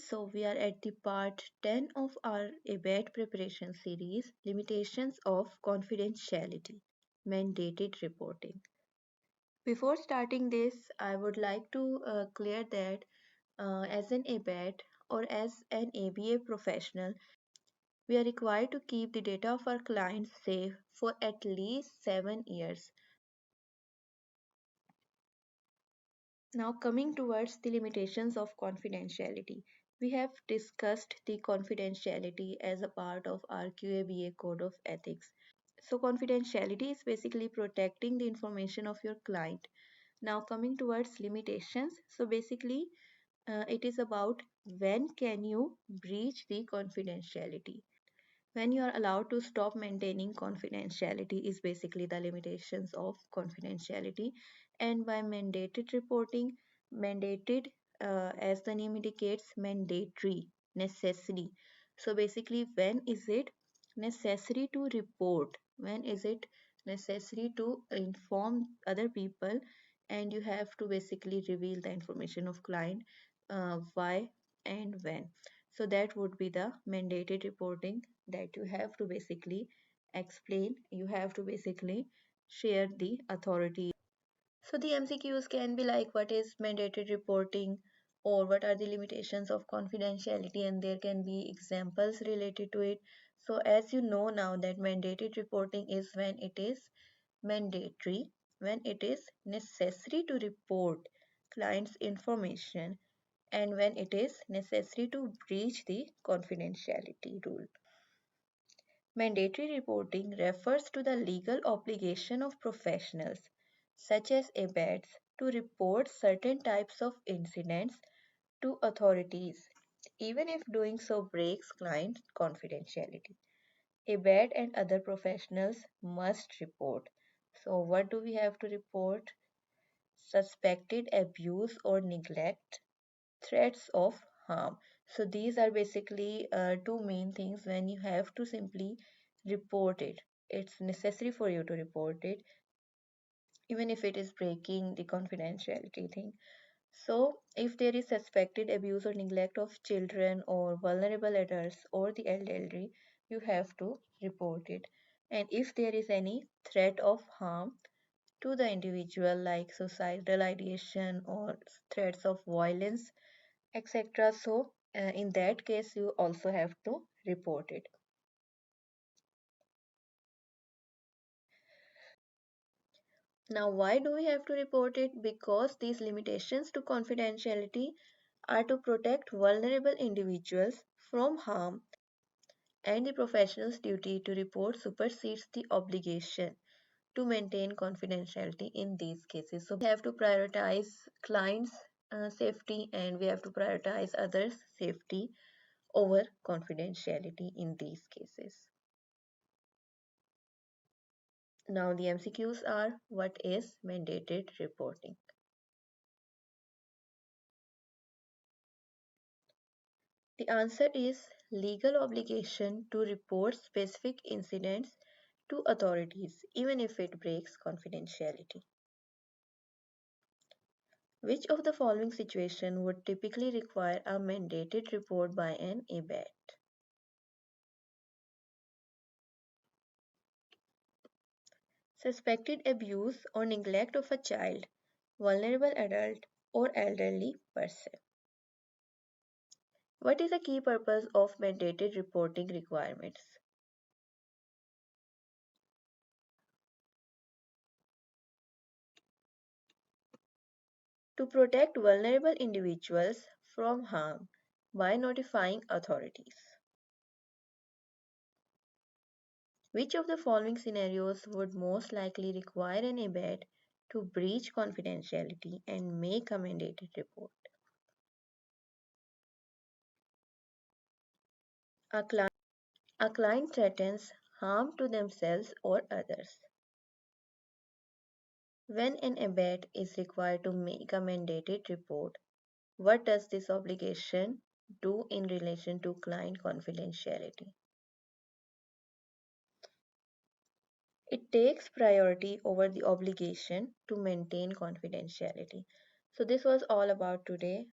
So we are at the part 10 of our ABAT preparation series, Limitations of Confidentiality, Mandated Reporting. Before starting this, I would like to clear that as an ABAT or as an ABA professional, we are required to keep the data of our clients safe for at least 7 years. Now, coming towards the limitations of confidentiality, we have discussed the confidentiality as a part of our QABA Code of Ethics. So, confidentiality is basically protecting the information of your client. Now, coming towards limitations, so basically, it is about when can you breach the confidentiality. When you are allowed to stop maintaining confidentiality is basically the limitations of confidentiality. And by mandated reporting, mandated as the name indicates, mandatory, necessary. So basically, when is it necessary to report? When is it necessary to inform other people? And you have to basically reveal the information of client, why and when. So that would be the mandated reporting that you have to basically explain, you have to basically share the authority. So the MCQs can be like what is mandated reporting or what are the limitations of confidentiality, and there can be examples related to it. So as you know now that mandated reporting is when it is mandatory, when it is necessary to report clients information, and when it is necessary to breach the confidentiality rule. Mandatory reporting refers to the legal obligation of professionals, such as ABATs, to report certain types of incidents to authorities, even if doing so breaks client confidentiality. ABAT and other professionals must report. So, what do we have to report? Suspected abuse or neglect, threats of harm. So these are basically two main things when you have to simply report it. It's necessary for you to report it, even if it is breaking the confidentiality thing. So, if there is suspected abuse or neglect of children or vulnerable adults or the elderly, you have to report it. And if there is any threat of harm to the individual, like suicidal ideation or threats of violence, etc. So, in that case, you also have to report it. Now, why do we have to report it? Because these limitations to confidentiality are to protect vulnerable individuals from harm, and the professional's duty to report supersedes the obligation to maintain confidentiality in these cases. So, we have to prioritize clients' safety and we have to prioritize others' safety over confidentiality in these cases. Now the MCQs are what is mandated reporting? The answer is legal obligation to report specific incidents to authorities even if it breaks confidentiality. Which of the following situation would typically require a mandated report by an ABAT? Suspected abuse or neglect of a child, vulnerable adult, or elderly person. What is the key purpose of mandated reporting requirements? To protect vulnerable individuals from harm by notifying authorities. Which of the following scenarios would most likely require an ABAT to breach confidentiality and make a mandated report? A client, a client threatens harm to themselves or others. When an ABAT is required to make a mandated report, what does this obligation do in relation to client confidentiality? It takes priority over the obligation to maintain confidentiality. So, this was all about today.